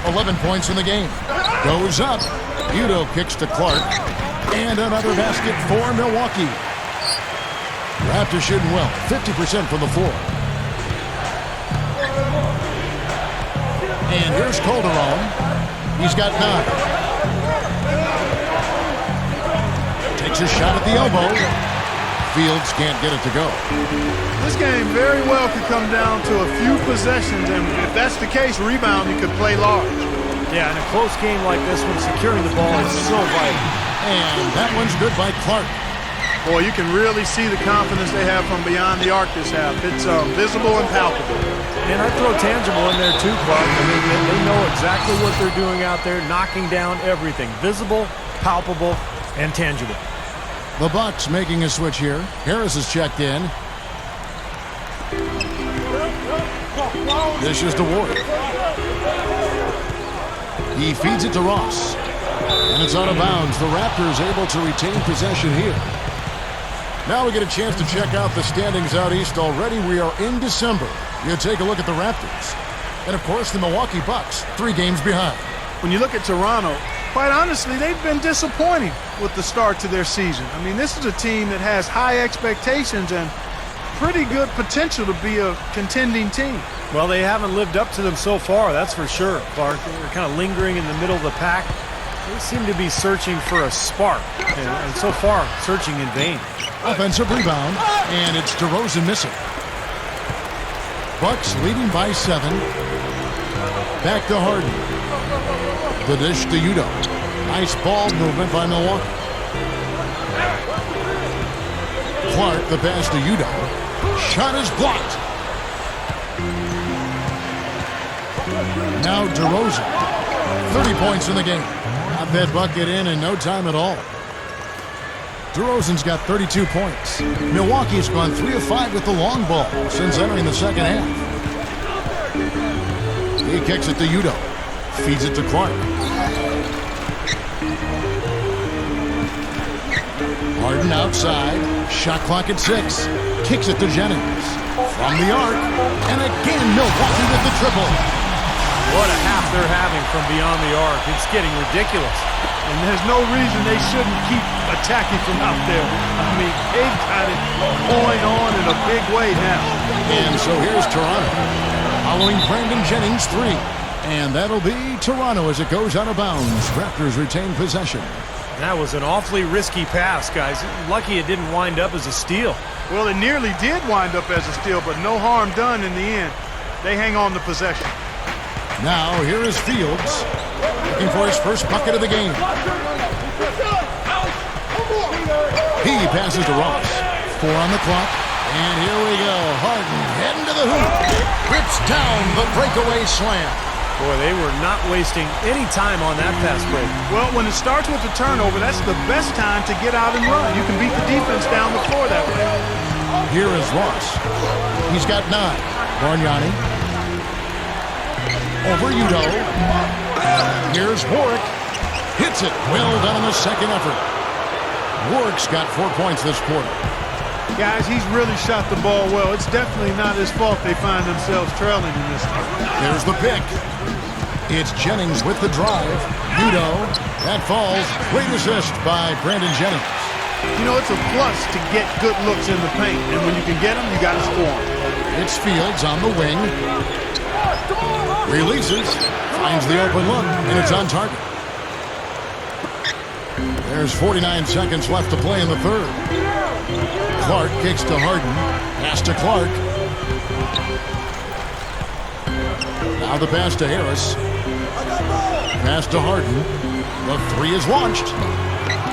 11 points in the game. Goes up. Udo kicks to Clark. And another basket for Milwaukee. Raptors shooting well. 50% from the floor. And here's Calderon. He's got 9. Takes a shot at the elbow. Fields can't get it to go. This game very well could come down to a few possessions, and if that's the case, rebounding could play large. Yeah, in a close game like this one, securing the ball is so vital. And that one's good by Clark. Boy, you can really see the confidence they have from beyond the arc this half. It's visible and palpable. And I throw tangible in there too, Clark. I mean, they know exactly what they're doing out there, knocking down everything. Visible, palpable, and tangible. The Bucks making a switch here. Harris is checked in. This is to Warwick. He feeds it to Ross. And it's out of bounds. The Raptors able to retain possession here. Now we get a chance to check out the standings out east already. We are in December. You take a look at the Raptors. And, of course, the Milwaukee Bucks, 3 games behind. When you look at Toronto, quite honestly, they've been disappointing with the start to their season. I mean, this is a team that has high expectations and pretty good potential to be a contending team. Well, they haven't lived up to them so far, that's for sure, Clark. They're kind of lingering in the middle of the pack. They seem to be searching for a spark, and so far, searching in vain. Offensive rebound, and it's DeRozan missing. Bucks leading by 7. Back to Harden. The dish to Udo. Nice ball movement by Milwaukee. Clark, the pass to Udo. Shot is blocked. Now DeRozan. 30 points in the game. Got that bucket in no time at all. DeRozan's got 32 points. Milwaukee's gone 3 of 5 with the long ball since entering the second half. He kicks it to Udo. Feeds it to Clark. Harden outside. Shot clock at 6. Kicks it to Jennings. From the arc. And again, Milwaukee with the triple. What a half they're having from beyond the arc. It's getting ridiculous. And there's no reason they shouldn't keep attacking from out there. I mean, they've got it going on in a big way now. And so here's Toronto. Following Brandon Jennings' 3. And that'll be Toronto as it goes out of bounds. Raptors retain possession. That was an awfully risky pass, guys. Lucky it didn't wind up as a steal. Well, it nearly did wind up as a steal, but no harm done in the end. They hang on to possession. Now here is Fields, looking for his first bucket of the game. He passes to Ross. 4 on the clock. And here we go. Harden heading to the hoop. Rips down the breakaway slam. Boy, they were not wasting any time on that fast break. Well, when it starts with the turnover, that's the best time to get out and run. You can beat the defense down the floor that way. Here is Ross. He's got 9. Bargnani. Over Udo. Here's Warwick. Hits it. Well done on the second effort. Warwick's got 4 points this quarter. Guys, he's really shot the ball well. It's definitely not his fault they find themselves trailing in this game. There's the pick. It's Jennings with the drive. Udo. That falls. Great assist by Brandon Jennings. You know, it's a plus to get good looks in the paint. And when you can get them, you got to score them. It's Fields on the wing. Releases. Finds the open look. And it's on target. There's 49 seconds left to play in the third. Clark kicks to Harden. Pass to Clark. Now the pass to Harris. Pass to Harden. The 3 is launched.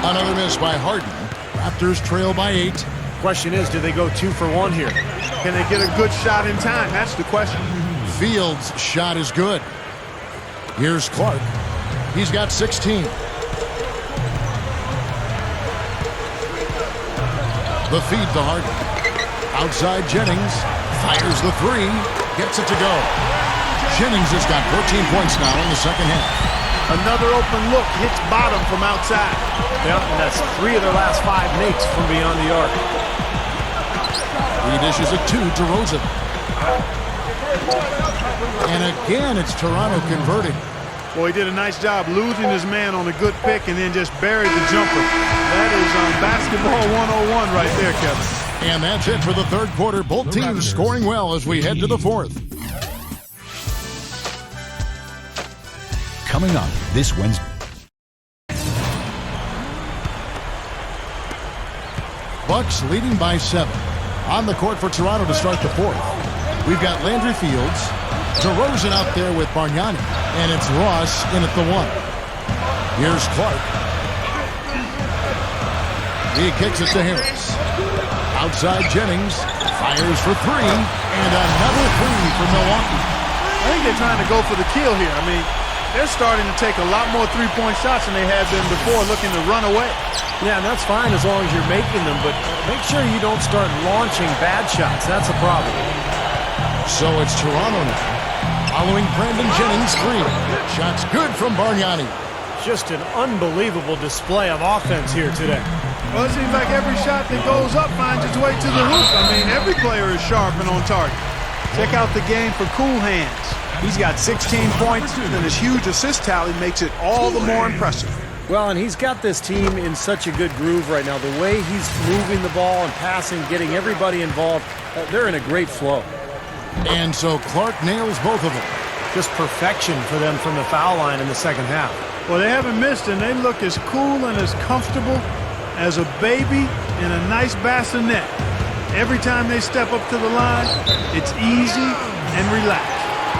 Another miss by Harden. Raptors trail by 8. Question is, do they go 2 for 1 here? Can they get a good shot in time? That's the question. Fields' shot is good. Here's Clark. He's got 16. The feed to Harden. Outside Jennings. Fires the 3. Gets it to go. Jennings has got 14 points now in the second half. Another open look. Hits bottom from outside. Yeah, and that's 3 of their last 5 makes from beyond the arc. He dishes it to DeRozan. And again, it's Toronto converting. Boy, he did a nice job losing his man on a good pick and then just buried the jumper. That is basketball 101 right there, Kevin. And that's it for the third quarter. Both teams scoring well as we head to the fourth. Coming up this Wednesday. Bucks leading by 7. On the court for Toronto to start the fourth. We've got Landry Fields, DeRozan out there with Bargnani, and it's Ross in at the 1. Here's Clark. He kicks it to Harris. Outside Jennings, fires for 3, and another 3 for Milwaukee. I think they're trying to go for the kill here. I mean, they're starting to take a lot more three-point shots than they had been before, looking to run away. Yeah, and that's fine as long as you're making them, but make sure you don't start launching bad shots. That's a problem. So it's Toronto now. Following Brandon Jennings' 3. Shots good from Bargnani. Just an unbelievable display of offense here today. Well, it seems like every shot that goes up finds its way to the hoop. I mean, every player is sharp and on target. Check out the game for Cool Hands. He's got 16 points, and his huge assist tally makes it all the more impressive. Well, and he's got this team in such a good groove right now. The way he's moving the ball and passing, getting everybody involved, they're in a great flow. And so Clark nails both of them. Just perfection for them from the foul line in the second half. Well, they haven't missed, and they look as cool and as comfortable as a baby in a nice bassinet. Every time they step up to the line, it's easy and relaxed.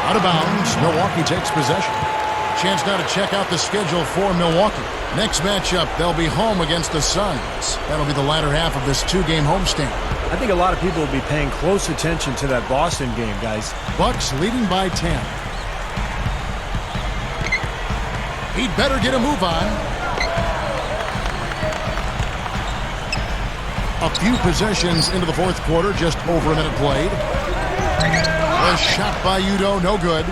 Out of bounds, Milwaukee takes possession. chance now to check out the schedule for Milwaukee. Next matchup, they'll be home against the Suns. That'll be the latter half of this two-game homestand. I think a lot of people will be paying close attention to that Boston game, guys. Bucks leading by 10. He'd better get a move on. A few possessions into the fourth quarter, just over a minute played. A shot by Udo, no good.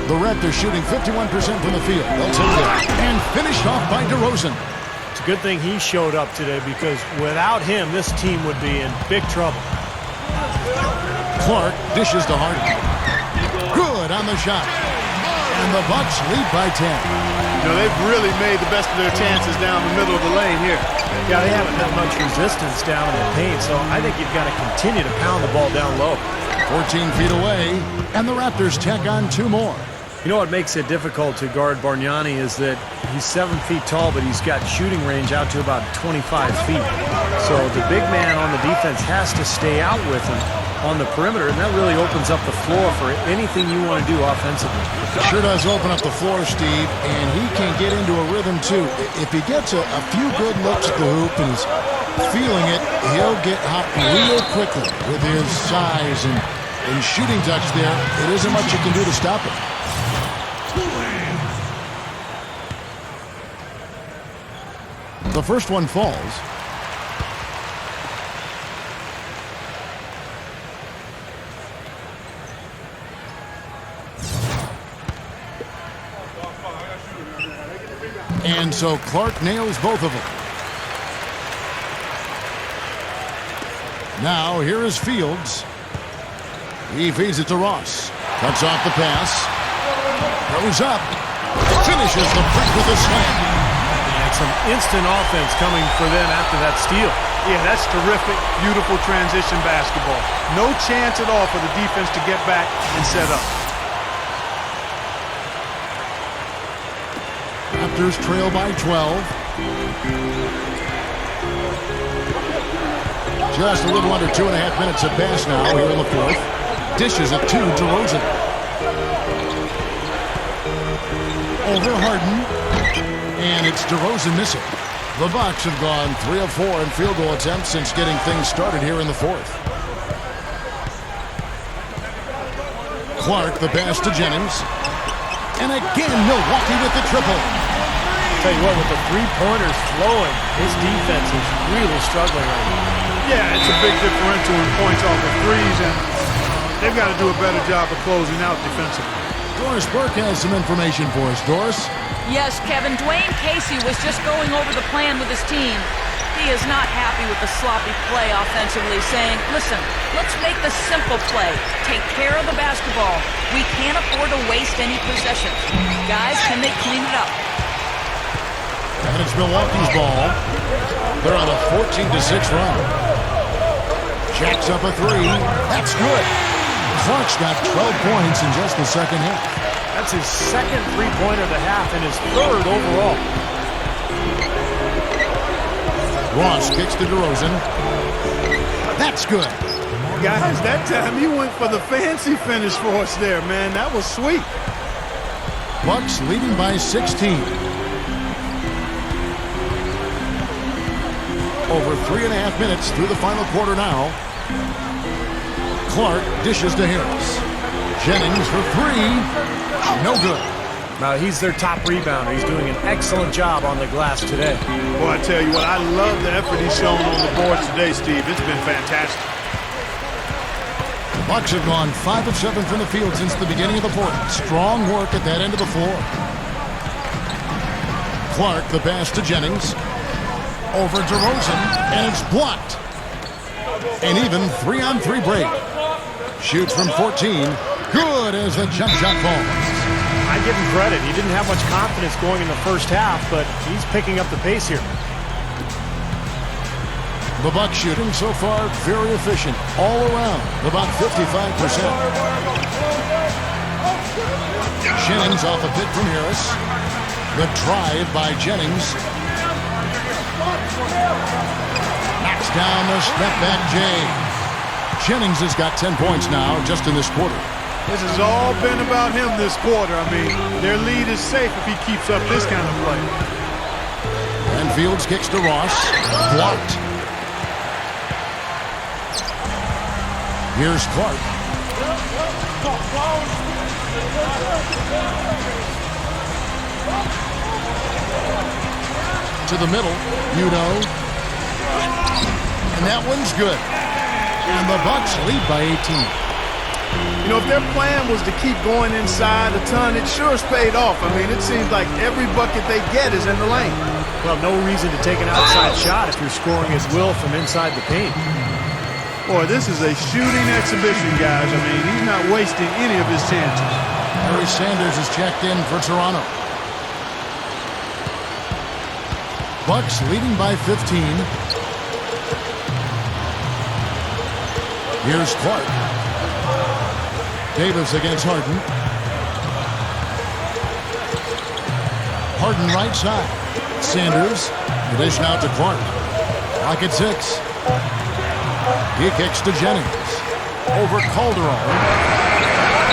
The Raptors shooting 51% from the field. They'll take it. And finished off by DeRozan. It's a good thing he showed up today because without him, this team would be in big trouble. Clark dishes to Harden. Good on the shot. And the Bucks lead by 10. You know, they've really made the best of their chances down the middle of the lane here. Yeah, they haven't had much resistance down in the paint, so I think you've got to continue to pound the ball down low. 14 feet away, and the Raptors tack on 2 more. You know what makes it difficult to guard Bargnani is that he's 7 feet tall, but he's got shooting range out to about 25 feet. So the big man on the defense has to stay out with him on the perimeter, and that really opens up the floor for anything you want to do offensively. Sure does open up the floor, Steve, and he can get into a rhythm, too. If he gets a few good looks at the hoop and is feeling it, he'll get hot real quickly with his size and shooting touch there. It isn't much you can do to stop it. The first one falls. And so Clark nails both of them. Now here is Fields. He feeds it to Ross. Cuts off the pass. Goes up. Finishes the break with a slam. And some instant offense coming for them after that steal. Yeah, that's terrific, beautiful transition basketball. No chance at all for the defense to get back and set up. Raptors trail by 12. Just a little under 2.5 minutes have passed now here in the fourth. Dishes it to DeRozan. Over Harden. And it's DeRozan missing. The Bucks have gone 3 of 4 in field goal attempts since getting things started here in the fourth. Clark, the pass to Jennings. And again, Milwaukee with the triple. Tell you what, with the three-pointers flowing, his defense is really struggling right now. Yeah, it's a big differential in points off of threes, and they've got to do a better job of closing out defensively. Doris Burke has some information for us. Doris? Yes, Kevin, Dwayne Casey was just going over the plan with his team. He is not happy with the sloppy play offensively, saying, listen, let's make the simple play. Take care of the basketball. We can't afford to waste any possessions. Guys, can they clean it up? And it's Milwaukee's ball. They're on a 14-6 run. Jacks up a three. That's good. Clark's got 12 points in just the second half. That's his second three-pointer of the half and his third overall. Ross kicks to DeRozan. That's good. Guys, that time he went for the fancy finish for us there, man. That was sweet. Bucks leading by 16. Over 3.5 minutes through the final quarter now. Clark dishes to Harris. Jennings for three. No good. Now, he's their top rebounder. He's doing an excellent job on the glass today. Well, I tell you what, I love the effort he's shown on the boards today, Steve. It's been fantastic. The Bucks have gone 5 of 7 from the field since the beginning of the fourth. Strong work at that end of the floor. Clark, the pass to Jennings. Over DeRozan, and it's blocked. An even 3-on-3 break. Shoots from 14. Good as the jump shot falls. I give him credit. He didn't have much confidence going in the first half, but he's picking up the pace here. The Bucks shooting so far very efficient all around, about 55%. Jennings off a pick from Harris. The drive by Jennings. Knocks down the step back Jay. Jennings has got 10 points now just in this quarter. This has all been about him this quarter. I mean, their lead is safe if he keeps up this kind of play. And Fields kicks to Ross. Blocked. Here's Clark. To the middle. Udo. And that one's good. And the Bucks lead by 18. You know, if their plan was to keep going inside a ton, it sure has paid off. I mean, it seems like every bucket they get is in the lane. Well, no reason to take an outside shot if you're scoring as will from inside the paint. Boy, this is a shooting exhibition, guys. I mean, he's not wasting any of his chances. Harry Sanders is checked in for Toronto. Bucks leading by 15. Here's Clark. Davis against Harden. Harden right side. Sanders. The dish out to Clark. Clock at 6. He kicks to Jennings. Over Calderon.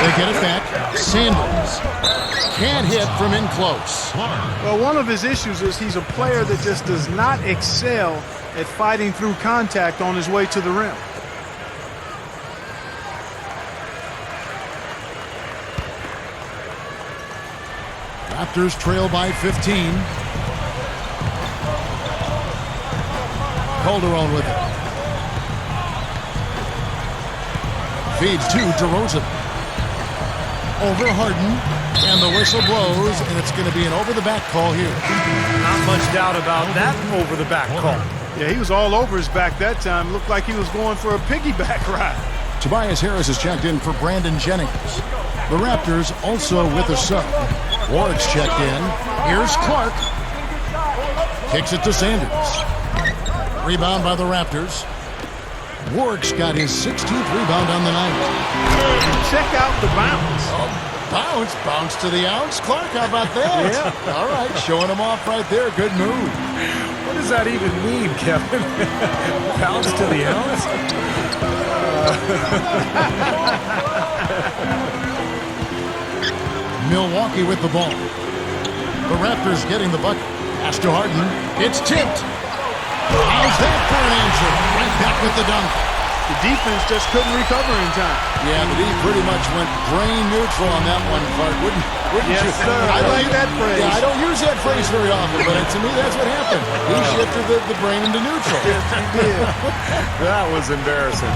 They get it back. Sanders. Can't hit from in close. Well, one of his issues is he's a player that just does not excel at fighting through contact on his way to the rim. Raptors trail by 15. Calderon with it. Feeds to DeRozan. Over Harden. And the whistle blows, and it's going to be an over-the-back call here. Not much doubt about that over-the-back call. Yeah, he was all over his back that time. Looked like he was going for a piggyback ride. Tobias Harris is checked in for Brandon Jennings. The Raptors also with a sub. Warwick's checked in. Here's Clark. Kicks it to Sanders. Rebound by the Raptors. Warwick's got his 16th rebound on the night. Check out the bounce. Bounce to the ounce. Clark, how about that? Yeah. All right, showing him off right there. Good move. What does that even mean, Kevin? Bounce to the ounce? Milwaukee with the ball. The Raptors getting the bucket. Pass to Harden. It's tipped. How's that for an answer? Right back with the dunk. The defense just couldn't recover in time. Yeah, but he pretty much went brain neutral on that one, Clark. Wouldn't Yes, you? sir. I like that phrase. Yeah, I don't use that phrase very often, but to me, that's what happened. He shifted the brain into neutral. Yes, he did. That was embarrassing.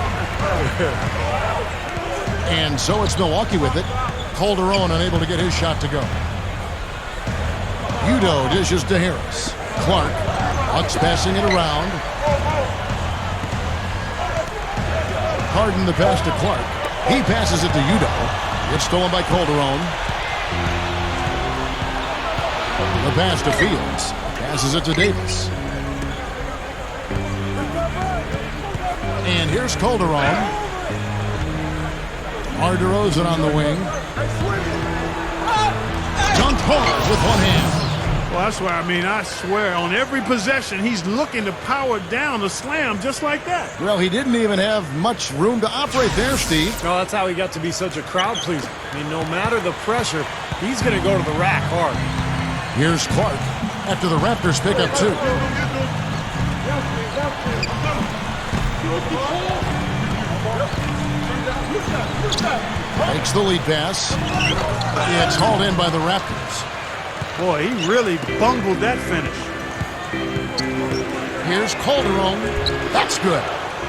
And so it's Milwaukee with it. Calderon unable to get his shot to go. Udo dishes to Harris. Clark. Bucks passing it around. Harden the pass to Clark. He passes it to Udo. It's stolen by Calderon. The pass to Fields. Passes it to Davis. And here's Calderon. DeRozan on the wing. Dunked hard with one hand. Well, that's why, I swear, on every possession, he's looking to power down the slam just like that. Well, he didn't even have much room to operate there, Steve. No, that's how he got to be such a crowd pleaser. I mean, no matter the pressure, he's going to go to the rack hard. Here's Clark after the Raptors pick up 2. Takes the lead pass. It's hauled in by the Raptors. Boy, he really bungled that finish. Here's Calderon. That's good.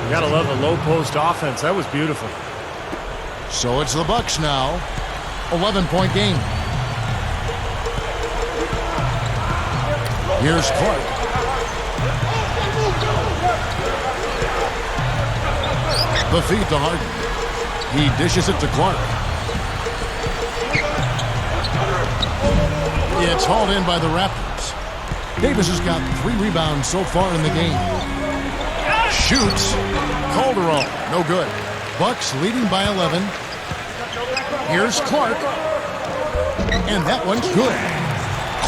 You got to love the low post offense. That was beautiful. So it's the Bucks now. 11-point game. Here's Clark. The feed to Harden. He dishes it to Clark. It's hauled in by the Raptors. Davis has got 3 rebounds so far in the game. Shoots. Calderon. No good. Bucks leading by 11. Here's Clark. And that one's good.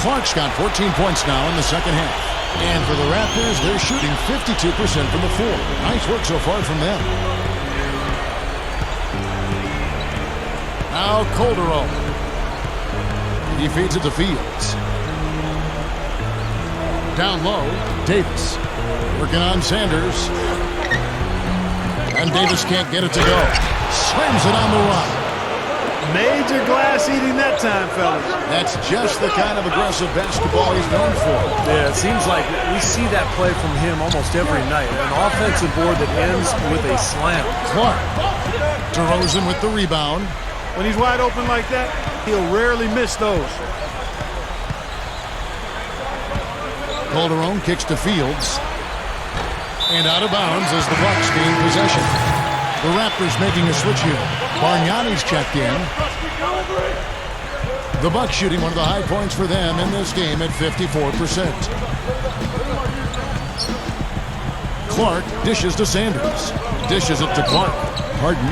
Clark's got 14 points now in the second half. And for the Raptors, they're shooting 52% from the floor. Nice work so far from them. Now Calderon. He feeds it to Fields. Down low, Davis. Working on Sanders. And Davis can't get it to go. Slams it on the run. Major glass eating that time, fellas. That's just the kind of aggressive basketball he's known for. Yeah, it seems like we see that play from him almost every night. An offensive board that ends with a slam. Clark. DeRozan with the rebound. When he's wide open like that, he'll rarely miss those. Calderon kicks to Fields. And out of bounds as the Bucks gain possession. The Raptors making a switch here. Bargnani's checked in. The Bucks shooting one of the high points for them in this game at 54%. Clark dishes to Sanders. Dishes it to Clark. Harden.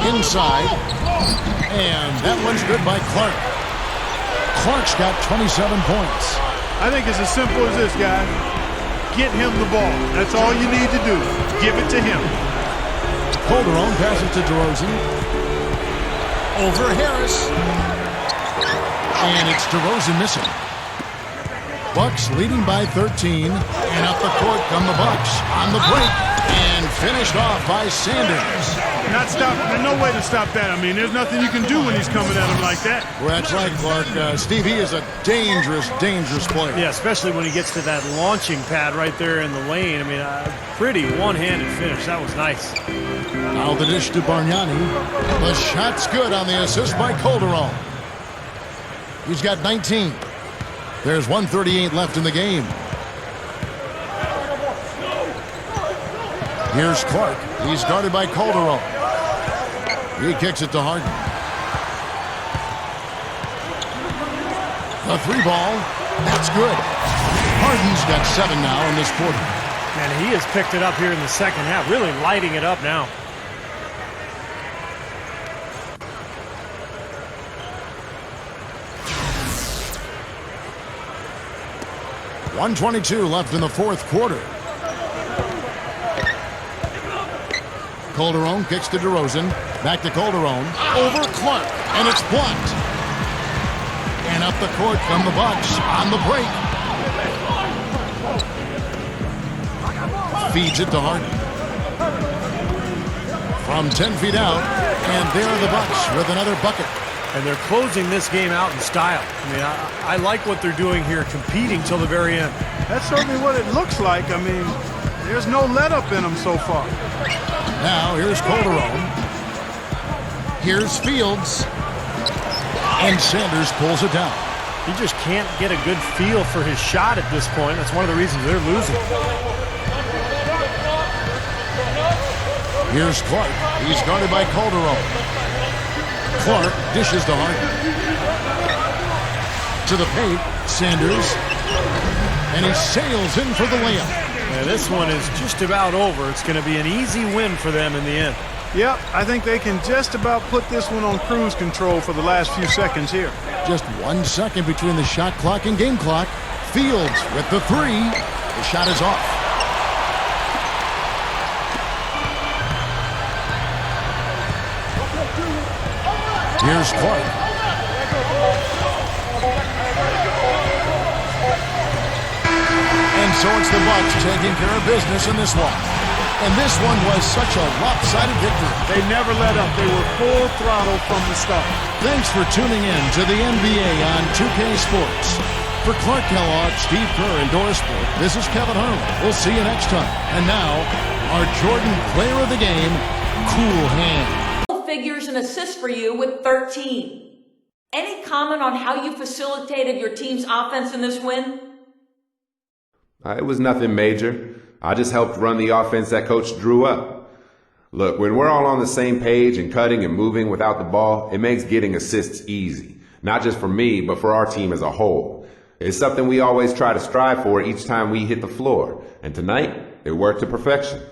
Inside. And that one's good by Clark. Clark's got 27 points. I think it's as simple as this, guys. Get him the ball. That's all you need to do. Give it to him. Calderon passes to DeRozan. Over Harris. And it's DeRozan missing. Bucks leading by 13. And up the court come the Bucks on the break. And finished off by Sanders. Not stop. There's no way to stop that. I mean, there's nothing you can do when he's coming at him like that. Well, that's right, Clark. Steve, he is a dangerous, dangerous player. Yeah, especially when he gets to that launching pad right there in the lane. I mean, pretty one-handed finish. That was nice. Now the dish to Bargnani. The shot's good on the assist by Calderon. He's got 19. There's 1:38 left in the game. Here's Clark. He's guarded by Calderon. He kicks it to Harden. The three ball. That's good. Harden's got 7 now in this quarter. And he has picked it up here in the second half, really lighting it up now. .122 left in the fourth quarter. Calderon kicks to DeRozan. Back to Calderon. Over Clark. And it's blocked. And up the court come the Bucks on the break. Feeds it to Harden. From 10 feet out. And there are the Bucks with another bucket. And they're closing this game out in style. I mean, I like what they're doing here, competing till the very end. That's certainly what it looks like. I mean, there's no let-up in them so far. Now, here's Calderon. Here's Fields. And Sanders pulls it down. He just can't get a good feel for his shot at this point. That's one of the reasons they're losing. Here's Clark. He's guarded by Calderon. Clark dishes to Harden. To the paint, Sanders. And he sails in for the layup. Yeah, this one is just about over. It's going to be an easy win for them in the end. Yep, I think they can just about put this one on cruise control for the last few seconds here. Just 1 second between the shot clock and game clock. Fields with the three. The shot is off. Here's Clark. And so it's the Bucks taking care of business in this one. And this one was such a lopsided victory. They never let up. They were full throttle from the start. Thanks for tuning in to the NBA on 2K Sports. For Clark Kellogg, Steve Kerr, and Doris Sport, this is Kevin Harlan. We'll see you next time. And now, our Jordan player of the game, Cool Hand. Figures and assists for you with 13. Any comment on how you facilitated your team's offense in this win? It was nothing major. I just helped run the offense that Coach drew up. Look, when we're all on the same page and cutting and moving without the ball, it makes getting assists easy. Not just for me, but for our team as a whole. It's something we always try to strive for each time we hit the floor. And tonight, it worked to perfection.